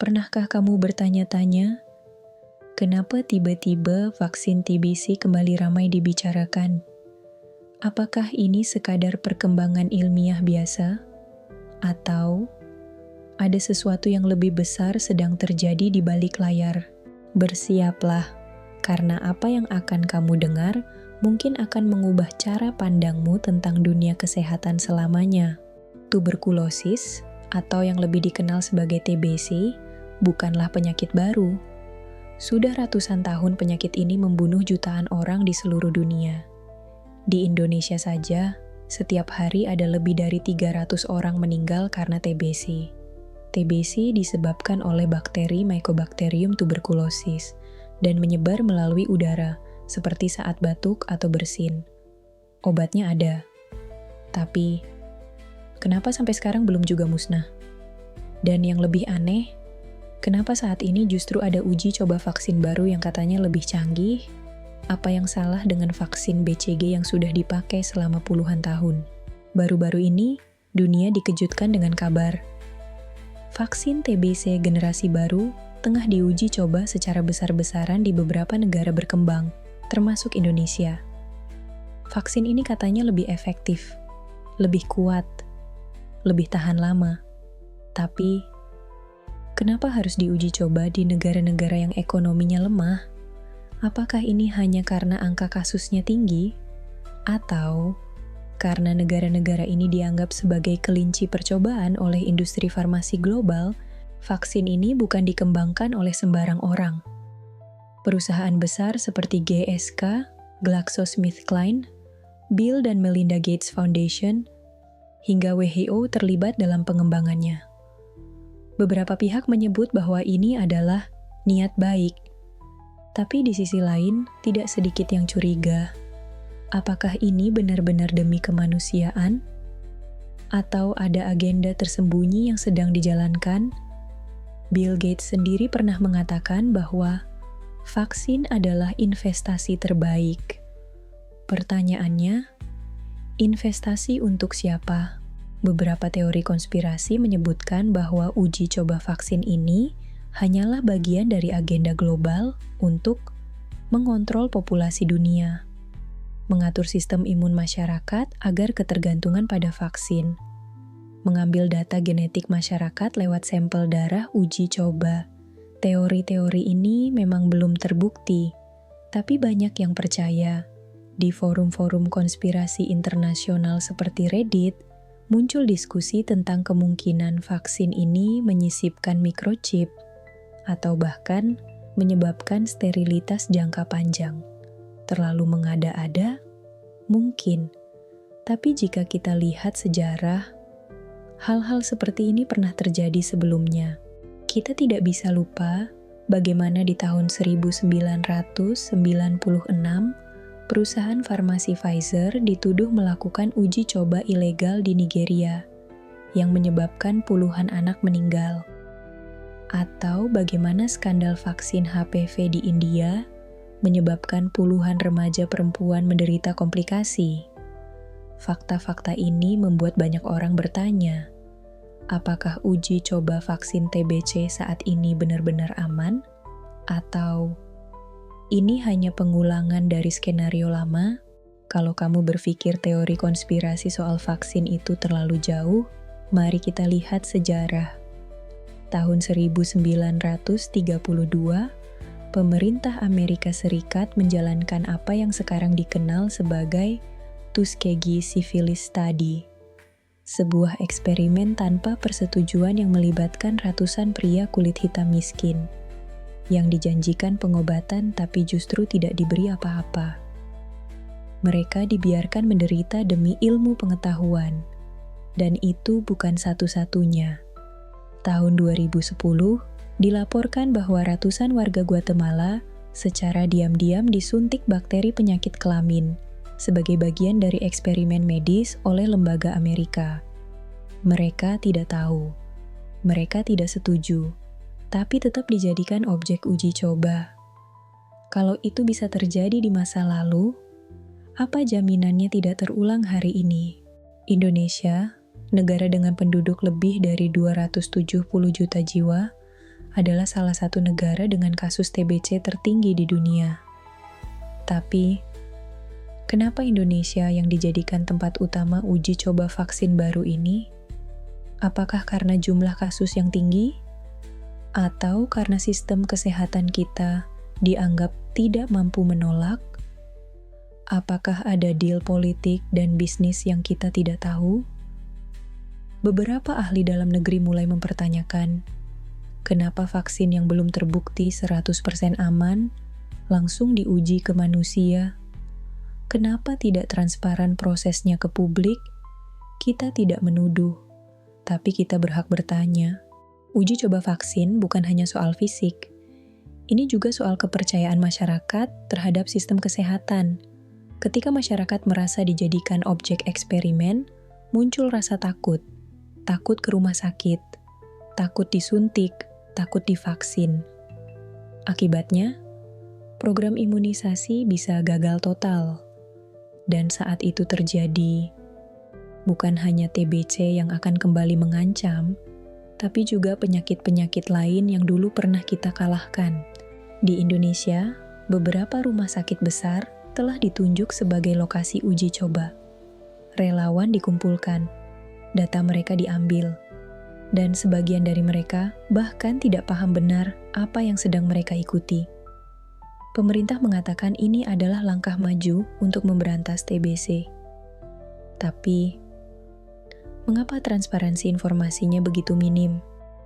Pernahkah kamu bertanya-tanya, kenapa tiba-tiba vaksin TBC kembali ramai dibicarakan? Apakah ini sekadar perkembangan ilmiah biasa? Atau ada sesuatu yang lebih besar sedang terjadi di balik layar? Bersiaplah, karena apa yang akan kamu dengar mungkin akan mengubah cara pandangmu tentang dunia kesehatan selamanya. Tuberkulosis, atau yang lebih dikenal sebagai TBC, bukanlah penyakit baru. Sudah ratusan tahun penyakit ini membunuh jutaan orang di seluruh dunia. Di Indonesia saja, setiap hari ada lebih dari 300 orang meninggal karena TBC. TBC disebabkan oleh bakteri Mycobacterium tuberculosis dan menyebar melalui udara, seperti saat batuk atau bersin. Obatnya ada. Tapi, kenapa sampai sekarang belum juga musnah? Dan yang lebih aneh, kenapa saat ini justru ada uji coba vaksin baru yang katanya lebih canggih? Apa yang salah dengan vaksin BCG yang sudah dipakai selama puluhan tahun? Baru-baru ini, dunia dikejutkan dengan kabar vaksin TBC generasi baru tengah diuji coba secara besar-besaran di beberapa negara berkembang, termasuk Indonesia. Vaksin ini katanya lebih efektif, lebih kuat, lebih tahan lama. Tapi, kenapa harus diuji coba di negara-negara yang ekonominya lemah? Apakah ini hanya karena angka kasusnya tinggi? Atau karena negara-negara ini dianggap sebagai kelinci percobaan oleh industri farmasi global, vaksin ini bukan dikembangkan oleh sembarang orang. Perusahaan besar seperti GSK, GlaxoSmithKline, Bill dan Melinda Gates Foundation, hingga WHO terlibat dalam pengembangannya. Beberapa pihak menyebut bahwa ini adalah niat baik, tapi di sisi lain tidak sedikit yang curiga. Apakah ini benar-benar demi kemanusiaan? Atau ada agenda tersembunyi yang sedang dijalankan? Bill Gates sendiri pernah mengatakan bahwa vaksin adalah investasi terbaik. Pertanyaannya, investasi untuk siapa? Beberapa teori konspirasi menyebutkan bahwa uji coba vaksin ini hanyalah bagian dari agenda global untuk mengontrol populasi dunia, mengatur sistem imun masyarakat agar ketergantungan pada vaksin, mengambil data genetik masyarakat lewat sampel darah uji coba. Teori-teori ini memang belum terbukti, tapi banyak yang percaya. Di forum-forum konspirasi internasional seperti Reddit, muncul diskusi tentang kemungkinan vaksin ini menyisipkan microchip atau bahkan menyebabkan sterilitas jangka panjang. Terlalu mengada-ada? Mungkin. Tapi jika kita lihat sejarah, hal-hal seperti ini pernah terjadi sebelumnya. Kita tidak bisa lupa bagaimana di tahun 1996, perusahaan farmasi Pfizer dituduh melakukan uji coba ilegal di Nigeria, yang menyebabkan puluhan anak meninggal. Atau bagaimana skandal vaksin HPV di India menyebabkan puluhan remaja perempuan menderita komplikasi. Fakta-fakta ini membuat banyak orang bertanya, apakah uji coba vaksin TBC saat ini benar-benar aman? Atau ini hanya pengulangan dari skenario lama? Kalau kamu berpikir teori konspirasi soal vaksin itu terlalu jauh, mari kita lihat sejarah. Tahun 1932, pemerintah Amerika Serikat menjalankan apa yang sekarang dikenal sebagai Tuskegee Syphilis Study, sebuah eksperimen tanpa persetujuan yang melibatkan ratusan pria kulit hitam miskin, yang dijanjikan pengobatan tapi justru tidak diberi apa-apa. Mereka dibiarkan menderita demi ilmu pengetahuan, dan itu bukan satu-satunya. Tahun 2010, dilaporkan bahwa ratusan warga Guatemala secara diam-diam disuntik bakteri penyakit kelamin sebagai bagian dari eksperimen medis oleh lembaga Amerika. Mereka tidak tahu, mereka tidak setuju, tapi tetap dijadikan objek uji coba. Kalau itu bisa terjadi di masa lalu, apa jaminannya tidak terulang hari ini? Indonesia, negara dengan penduduk lebih dari 270 juta jiwa, adalah salah satu negara dengan kasus TBC tertinggi di dunia. Tapi, kenapa Indonesia yang dijadikan tempat utama uji coba vaksin baru ini? Apakah karena jumlah kasus yang tinggi? Atau karena sistem kesehatan kita dianggap tidak mampu menolak? Apakah ada deal politik dan bisnis yang kita tidak tahu? Beberapa ahli dalam negeri mulai mempertanyakan, kenapa vaksin yang belum terbukti 100% aman langsung diuji ke manusia? Kenapa tidak transparan prosesnya ke publik? Kita tidak menuduh, tapi kita berhak bertanya. Uji coba vaksin bukan hanya soal fisik. Ini juga soal kepercayaan masyarakat terhadap sistem kesehatan. Ketika masyarakat merasa dijadikan objek eksperimen, muncul rasa takut. Takut ke rumah sakit, takut disuntik, takut divaksin. Akibatnya, program imunisasi bisa gagal total. Dan saat itu terjadi, bukan hanya TBC yang akan kembali mengancam, tapi juga penyakit-penyakit lain yang dulu pernah kita kalahkan. Di Indonesia, beberapa rumah sakit besar telah ditunjuk sebagai lokasi uji coba. Relawan dikumpulkan, data mereka diambil, dan sebagian dari mereka bahkan tidak paham benar apa yang sedang mereka ikuti. Pemerintah mengatakan ini adalah langkah maju untuk memberantas TBC. Tapi, mengapa transparansi informasinya begitu minim?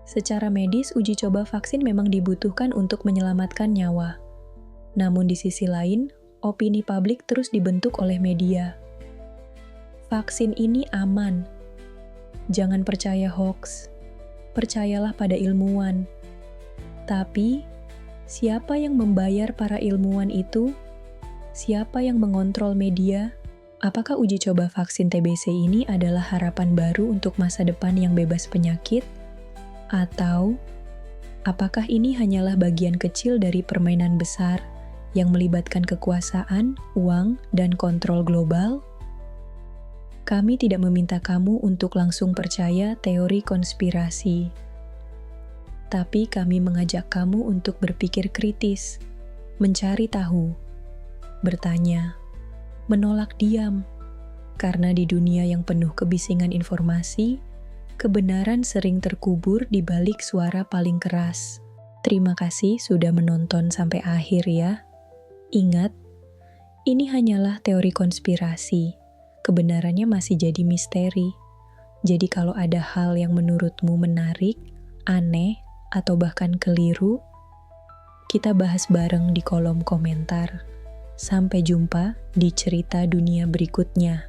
Secara medis, uji coba vaksin memang dibutuhkan untuk menyelamatkan nyawa. Namun di sisi lain, opini publik terus dibentuk oleh media. Vaksin ini aman. Jangan percaya hoax. Percayalah pada ilmuwan. Tapi, siapa yang membayar para ilmuwan itu? Siapa yang mengontrol media? Apakah uji coba vaksin TBC ini adalah harapan baru untuk masa depan yang bebas penyakit? Atau, apakah ini hanyalah bagian kecil dari permainan besar yang melibatkan kekuasaan, uang, dan kontrol global? Kami tidak meminta kamu untuk langsung percaya teori konspirasi. Tapi kami mengajak kamu untuk berpikir kritis, mencari tahu, bertanya, menolak diam. Karena di dunia yang penuh kebisingan informasi, kebenaran sering terkubur di balik suara paling keras. Terima kasih sudah menonton sampai akhir ya. Ingat, ini hanyalah teori konspirasi. Kebenarannya masih jadi misteri. Jadi kalau ada hal yang menurutmu menarik, aneh, atau bahkan keliru, kita bahas bareng di kolom komentar. Sampai jumpa di cerita dunia berikutnya.